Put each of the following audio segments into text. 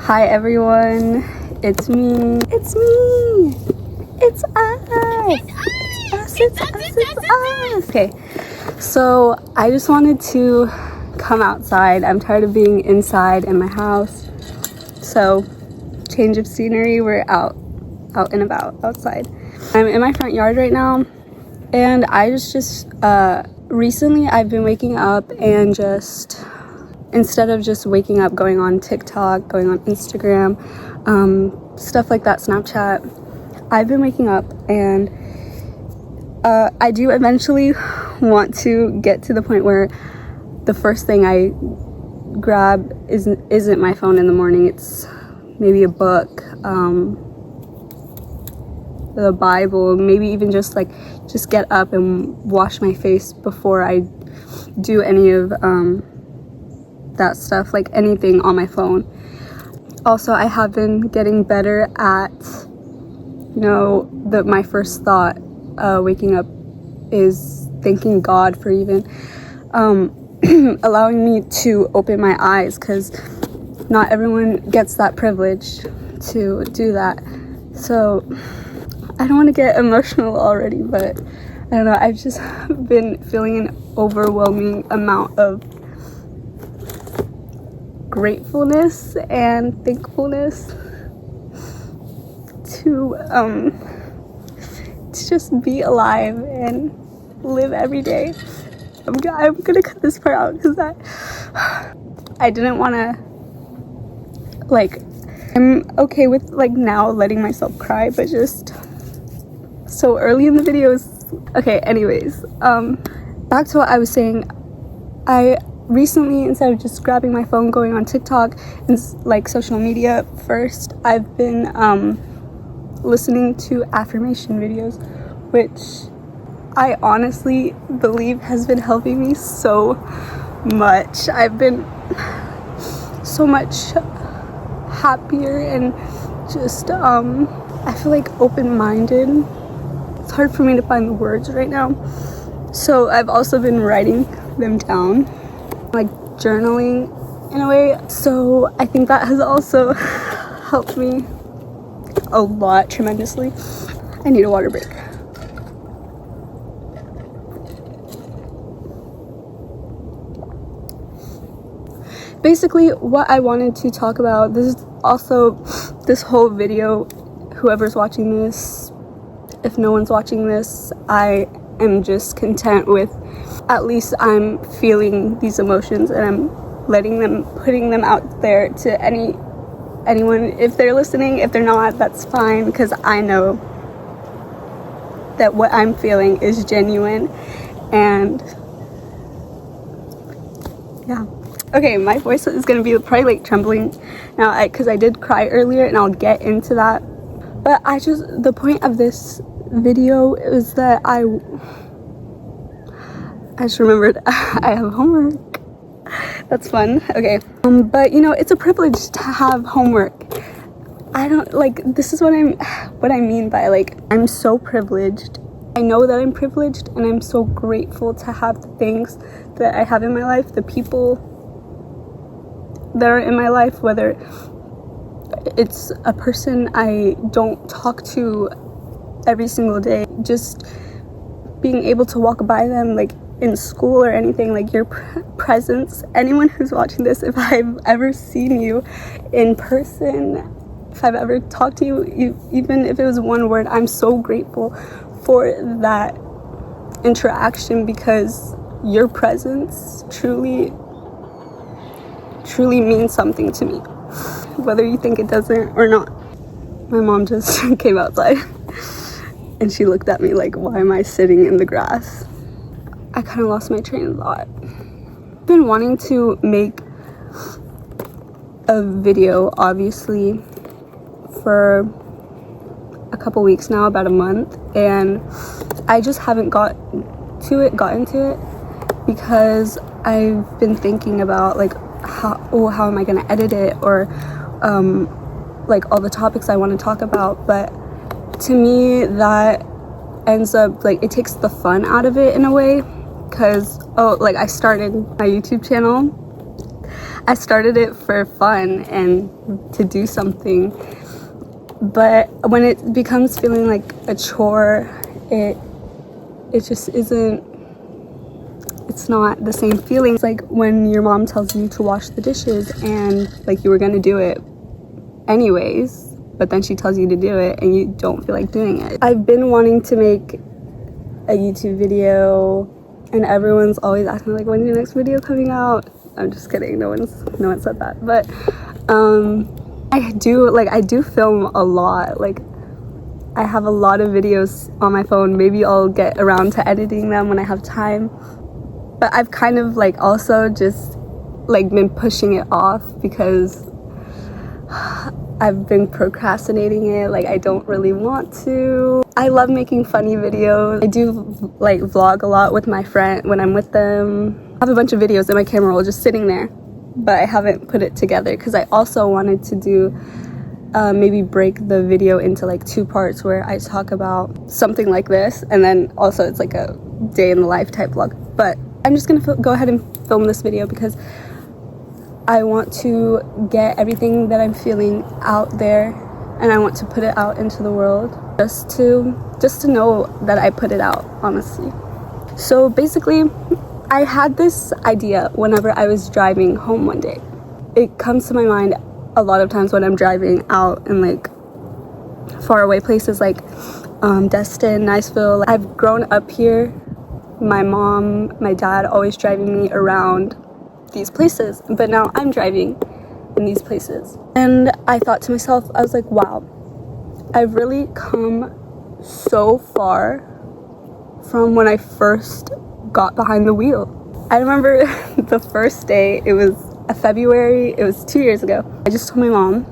Hi everyone, it's me, it's us. Okay, so I just wanted to come outside. I'm tired of being inside in my house, so change of scenery. We're out and about outside. I'm in my front yard right now, and I just recently I've been waking up and just, instead of just waking up, going on TikTok, going on Instagram, stuff like that, Snapchat, I've been waking up and I do eventually want to get to the point where the first thing I grab isn't my phone in the morning. It's maybe a book, the Bible, maybe even just get up and wash my face before I do any of that stuff, like anything on my phone. Also, I have been getting better at, my first thought waking up is thanking God for even allowing me to open my eyes, because not everyone gets that privilege to do that. So I don't want to get emotional already, but I don't know, I've just been feeling an overwhelming amount of gratefulness and thankfulness to just be alive and live every day. I'm gonna cut this part out because I didn't want to, I'm okay with now letting myself cry, but just so early in the videos. Okay, anyways, back to what I was saying. I recently, instead of just grabbing my phone, going on TikTok and social media first, I've been listening to affirmation videos, which I honestly believe has been helping me so much. I've been so much happier and just I feel open-minded. It's hard for me to find the words right now. So I've also been writing them down, journaling in a way. So I think that has also helped me a lot, tremendously. I need a water break. Basically, what I wanted to talk about, this whole video, whoever's watching this, if no one's watching this, I am just content with, at least I'm feeling these emotions and I'm putting them out there to anyone. If they're listening, if they're not, that's fine, because I know that what I'm feeling is genuine. And yeah. Okay, my voice is gonna be probably trembling now, because I did cry earlier, and I'll get into that. But the point of this video is that I just remembered I have homework. That's fun. Okay, but it's a privilege to have homework. I don't this is what I mean by I'm so privileged. I know that I'm privileged, and I'm so grateful to have the things that I have in my life, the people that are in my life, whether it's a person I don't talk to every single day, just being able to walk by them in school or anything, your presence. Anyone who's watching this, if I've ever seen you in person, if I've ever talked to you, even if it was one word, I'm so grateful for that interaction, because your presence truly means something to me, whether you think it doesn't or not. My mom just came outside and she looked at me why am I sitting in the grass? I kind of lost my train of thought. I've been wanting to make a video, obviously, for a couple weeks now, about a month, and I just haven't got into it because I've been thinking about how am I gonna edit it, or all the topics I want to talk about. But to me, that ends up it takes the fun out of it in a way, because I started my YouTube channel. I started it for fun and to do something, but when it becomes feeling like a chore, it just isn't, it's not the same feeling. It's like when your mom tells you to wash the dishes and like you were gonna do it anyways, but then she tells you to do it and you don't feel like doing it. I've been wanting to make a YouTube video and everyone's always asking like, when's your next video coming out? I'm just kidding, no one said that, but I do film a lot. Like, I have a lot of videos on my phone. Maybe I'll get around to editing them when I have time, but I've kind of like also just like been pushing it off because I've been procrastinating it. Like, I don't really want to. I love making funny videos. I do like vlog a lot with my friend when I'm with them. I have a bunch of videos in my camera roll just sitting there, but I haven't put it together because I also wanted to do maybe break the video into like 2 parts where I talk about something like this, and then also it's like a day in the life type vlog. But I'm just gonna go ahead and film this video because I want to get everything that I'm feeling out there, and I want to put it out into the world just to know that I put it out, honestly. So basically, I had this idea whenever I was driving home one day. It comes to my mind a lot of times when I'm driving out in like far away places like Destin, Niceville. I've grown up here. My mom, my dad always driving me around these places, but now I'm driving in these places. And I thought to myself, I was like, wow, I've really come so far from when I first got behind the wheel. I remember the first day, it was a February, it was 2 years ago. I just told my mom,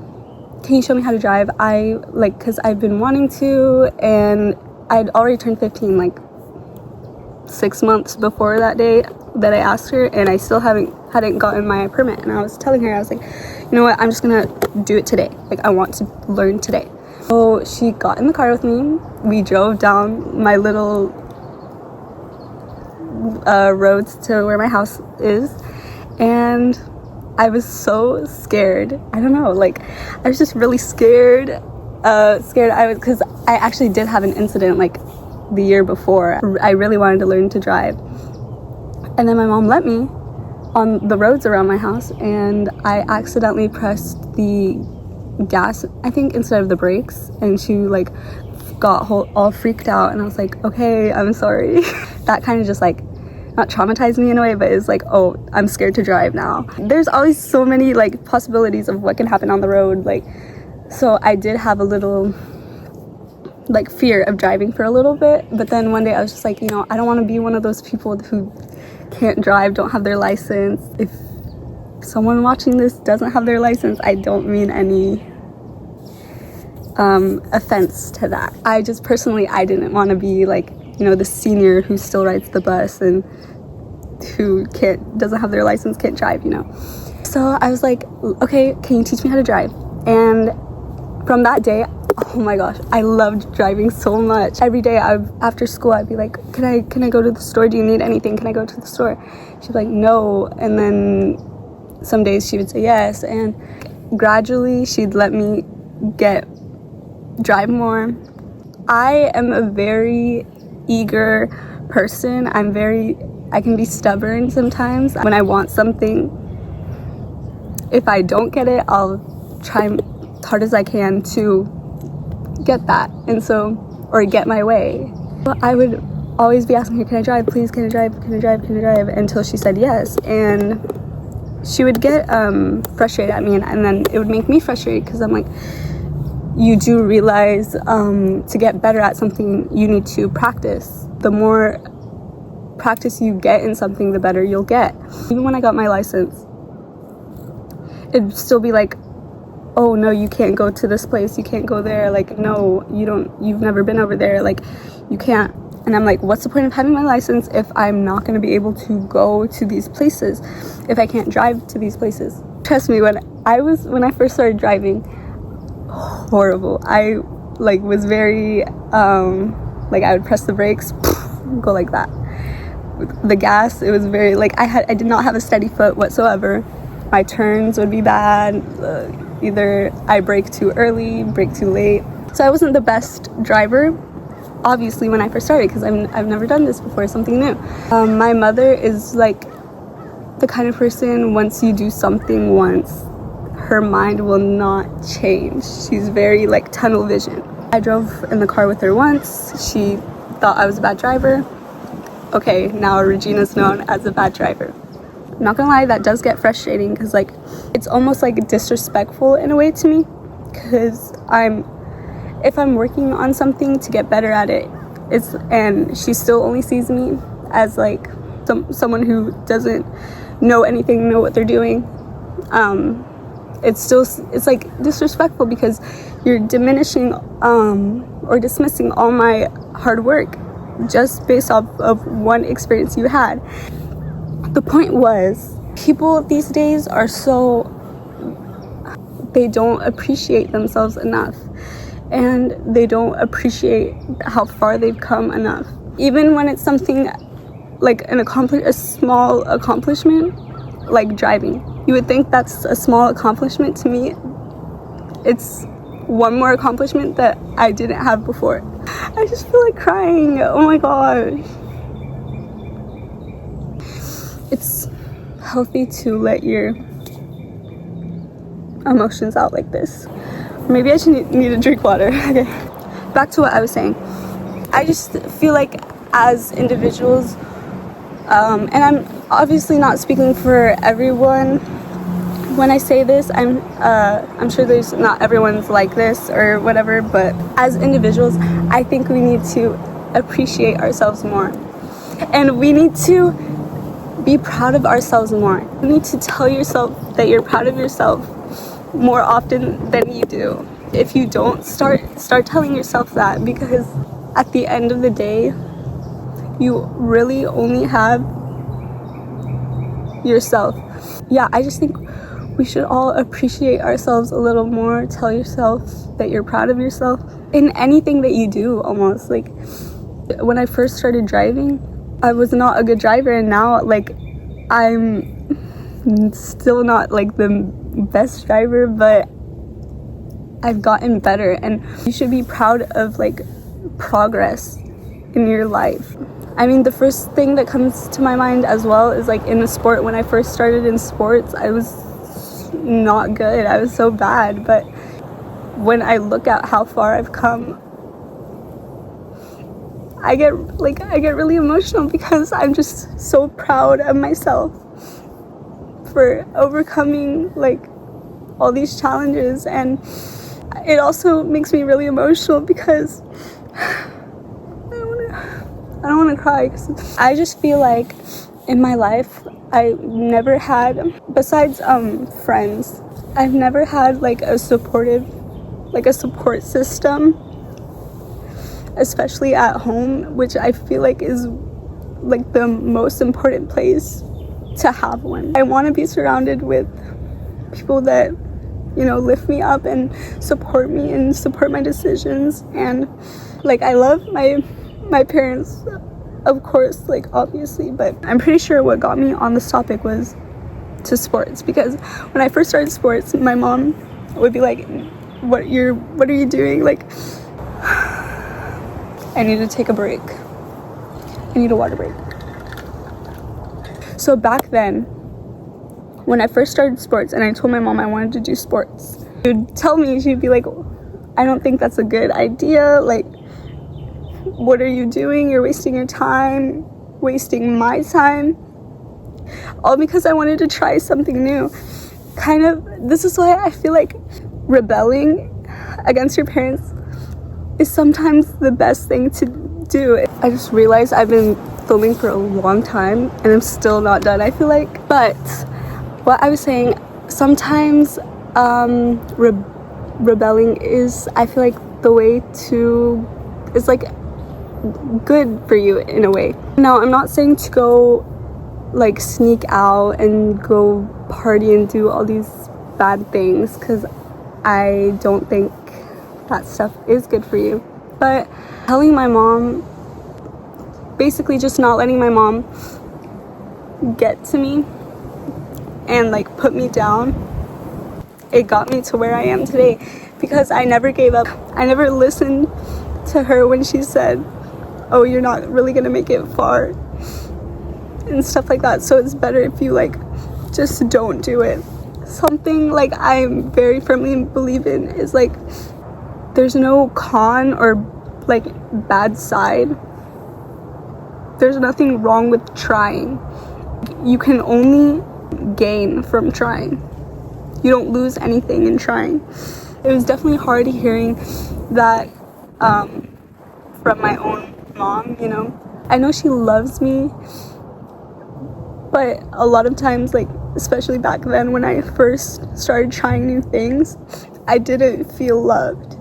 can you show me how to drive? Because I've been wanting to, and I'd already turned 15 like 6 months before that day that I asked her, and I still hadn't gotten my permit. And I was telling her, I was like, you know what, I'm just gonna do it today. Like, I want to learn today. So she got in the car with me. We drove down my little roads to where my house is, and I was so scared. I don't know, like, I was just really scared. Because I actually did have an incident like the year before. I really wanted to learn to drive, and then my mom let me on the roads around my house, and I accidentally pressed the gas, I think, instead of the brakes, and she like got all freaked out, and I was like, okay, I'm sorry. That kind of just like not traumatized me in a way, but it's like, oh, I'm scared to drive now. There's always so many like possibilities of what can happen on the road, like, so I did have a little like fear of driving for a little bit. But then one day I was just like, you know, I don't want to be one of those people who can't drive, don't have their license. If someone watching this doesn't have their license, I don't mean any offense to that. I just personally, I didn't want to be like, you know, the senior who still rides the bus and who doesn't have their license, can't drive, you know. So I was like, okay, can you teach me how to drive? And from that day, oh my gosh, I loved driving so much. Every day after school, I'd be like, can I go to the store? Do you need anything? Can I go to the store? She'd be like, no. And then some days she would say yes. And gradually she'd let me drive more. I am a very eager person. I can be stubborn sometimes. When I want something, if I don't get it, I'll try as hard as I can to get that, and so, or get my way. But I would always be asking her, can I drive, please, can I drive, until she said yes. And she would get frustrated at me, and then it would make me frustrated, because I'm like, you do realize to get better at something, you need to practice. The more practice you get in something, the better you'll get. Even when I got my license, it'd still be like, oh no, you can't go to this place, you can't go there, like, no, you've never been over there, like, you can't. And I'm like, what's the point of having my license if I'm not going to be able to go to these places, if I can't drive to these places? Trust me, when I first started driving, horrible. I like was very like, I would press the brakes, go like that. The gas, it was very like, I did not have a steady foot whatsoever. my turns would be bad. Either I brake too early, brake too late. So I wasn't the best driver, obviously, when I first started, because I've never done this before, something new. My mother is like the kind of person, once you do something once, her mind will not change. She's very like tunnel vision. I drove in the car with her once. She thought I was a bad driver. Okay, now Regina's known as a bad driver. I'm not gonna lie, that does get frustrating, because like it's almost like disrespectful in a way to me, because if I'm working on something to get better at it, and she still only sees me as like someone who doesn't know anything, know what they're doing, it's like disrespectful, because you're diminishing or dismissing all my hard work just based off of one experience you had. The point was, people these days are they don't appreciate themselves enough, and they don't appreciate how far they've come enough. Even when it's something like a small accomplishment, like driving. You would think that's a small accomplishment. To me, it's one more accomplishment that I didn't have before. I just feel like crying. Oh my gosh. It's healthy to let your emotions out like this. Maybe I should need to drink water. Okay, back to what I was saying. I just feel like as individuals, and I'm obviously not speaking for everyone when I say this. I'm sure there's not everyone's like this or whatever, but as individuals, I think we need to appreciate ourselves more, and we need to be proud of ourselves more. You need to tell yourself that you're proud of yourself more often than you do. If you don't, start telling yourself that, because at the end of the day, you really only have yourself. Yeah, I just think we should all appreciate ourselves a little more. Tell yourself that you're proud of yourself in anything that you do, almost. Like, when I first started driving, I was not a good driver, and now like I'm still not like the best driver, but I've gotten better, and you should be proud of like progress in your life. I mean, the first thing that comes to my mind as well is like in a sport. When I first started in sports, I was not good. I was so bad, but when I look at how far I've come, I get really emotional, because I'm just so proud of myself for overcoming like all these challenges. And it also makes me really emotional, because I don't want to cry, because I just feel like in my life I never had, besides friends, I've never had like a support system, especially at home, which I feel like is like the most important place to have one. I want to be surrounded with people that, you know, lift me up and support me and support my decisions. And like, I love my parents, of course, like obviously, but I'm pretty sure what got me on this topic was to sports, because when I first started sports, my mom would be like, what are you doing? Like, I need to take a break. I need a water break. So back then, when I first started sports and I told my mom I wanted to do sports, she would tell me, she'd be like, I don't think that's a good idea. Like, what are you doing? You're wasting your time, wasting my time. All because I wanted to try something new. This is why I feel like rebelling against your parents is sometimes the best thing to do. I just realized I've been filming for a long time and I'm still not done, I feel like. But what I was saying, sometimes rebelling is, I feel like, the way to, is like good for you in a way. Now, I'm not saying to go like sneak out and go party and do all these bad things, because I don't think that stuff is good for you. But telling my mom, basically just not letting my mom get to me and like put me down, it got me to where I am today, because I never gave up. I never listened to her when she said, oh, you're not really gonna make it far and stuff like that. So it's better if you like just don't do it. Something like I very firmly believe in is like there's no con or like bad side. There's nothing wrong with trying. You can only gain from trying. You don't lose anything in trying. It was definitely hard hearing that from my own mom, you know. I know she loves me, but a lot of times, like especially back then when I first started trying new things, I didn't feel loved,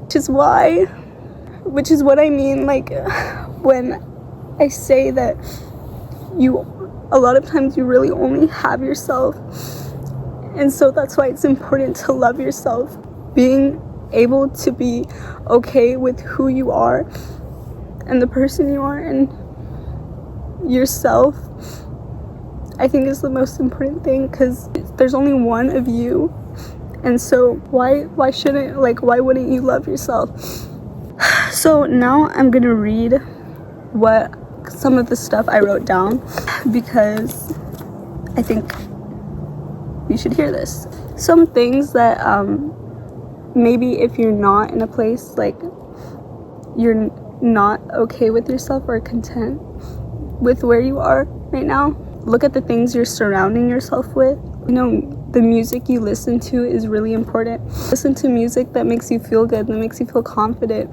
which is what I mean like when I say that a lot of times you really only have yourself. And so that's why it's important to love yourself. Being able to be okay with who you are and the person you are and yourself, I think is the most important thing, because there's only one of you. And so why wouldn't you love yourself? So now I'm gonna read some of the stuff I wrote down, because I think you should hear this. Some things that maybe if you're not in a place like you're not okay with yourself or content with where you are right now, look at the things you're surrounding yourself with. You know, the music you listen to is really important. Listen to music that makes you feel good, that makes you feel confident.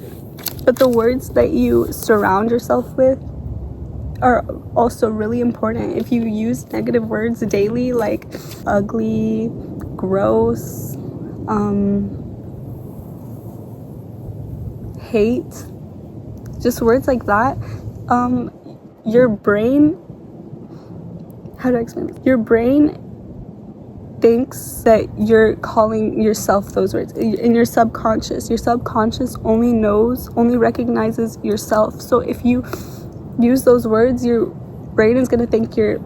But the words that you surround yourself with are also really important. If you use negative words daily, like ugly, gross, hate, just words like that, your brain, how do I explain this? Your brain thinks that you're calling yourself those words. In your subconscious only recognizes yourself. So if you use those words, your brain is going to think you're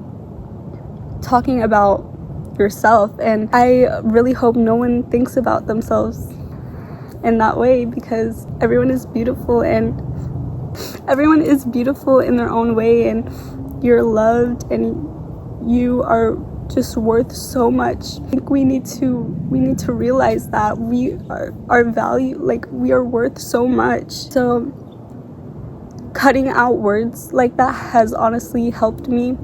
talking about yourself. And I really hope no one thinks about themselves in that way, because everyone is beautiful, and everyone is beautiful in their own way, and you're loved, and you are just worth so much. I think we need to realize that we are value, like we are worth so much. So cutting out words like that has honestly helped me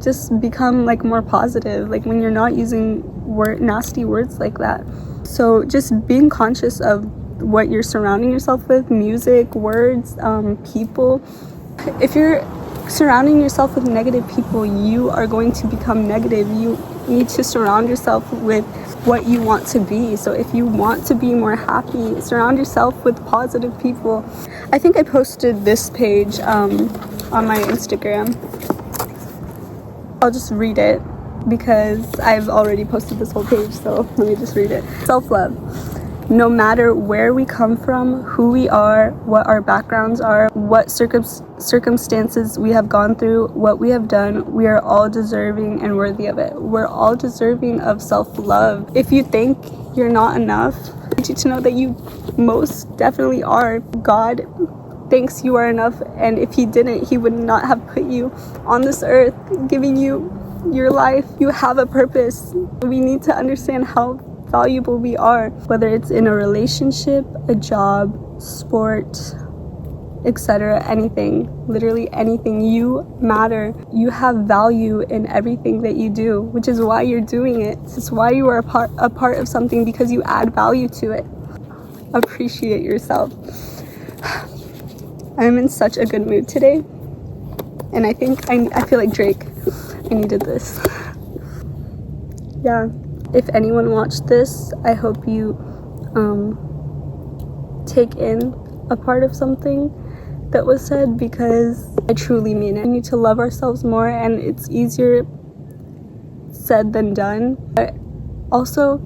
just become like more positive, like when you're not using nasty words like that. So just being conscious of what you're surrounding yourself with, music, words, people. If you're surrounding yourself with negative people, you are going to become negative. You need to surround yourself with what you want to be. So if you want to be more happy, surround yourself with positive people. I think I posted this page on my Instagram. I'll just read it because I've already posted this whole page, so let me just read it. Self-love. No matter where we come from, who we are, what our backgrounds are, what circumstances we have gone through, what we have done, we are all deserving and worthy of it. We're all deserving of self-love. If you think you're not enough, I want you to know that you most definitely are. God thinks you are enough, and if he didn't, he would not have put you on this earth, giving you your life. You have a purpose. We need to understand how valuable we are, whether it's in a relationship, a job, sport, etc. Anything, literally anything. You matter. You have value in everything that you do, which is why you're doing it. It's why you are a part of something, because you add value to it. Appreciate yourself. I'm in such a good mood today, and I think I feel like Drake. I needed this. Yeah, if anyone watched this, I hope you take in a part of something that was said, because I truly mean it. We need to love ourselves more, and it's easier said than done. But also,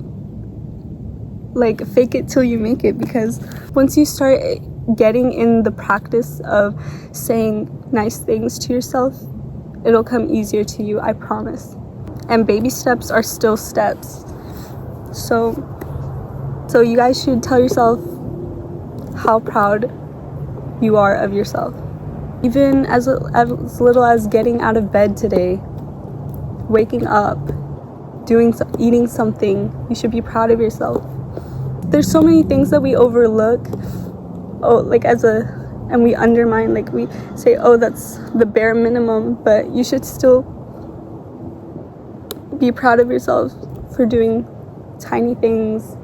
like, fake it till you make it, because once you start getting in the practice of saying nice things to yourself, it'll come easier to you, I promise. and baby steps are still steps. So you guys should tell yourself how proud you are of yourself. Even as little as getting out of bed today, waking up, eating something, you should be proud of yourself. There's so many things that we overlook, and we undermine, like we say, oh, that's the bare minimum, but you should still be proud of yourself for doing tiny things,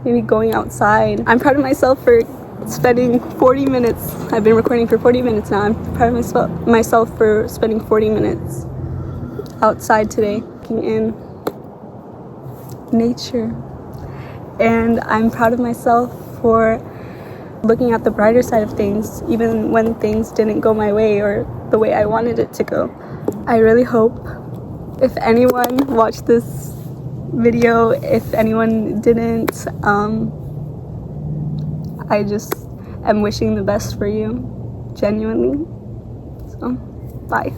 maybe going outside. I'm proud of myself for spending 40 minutes. I've been recording for 40 minutes now. I'm proud of myself for spending 40 minutes outside today, looking in nature. And I'm proud of myself for looking at the brighter side of things, even when things didn't go my way or the way I wanted it to go. I really hope, if anyone watched this video, if anyone didn't, I just am wishing the best for you, genuinely. So, bye.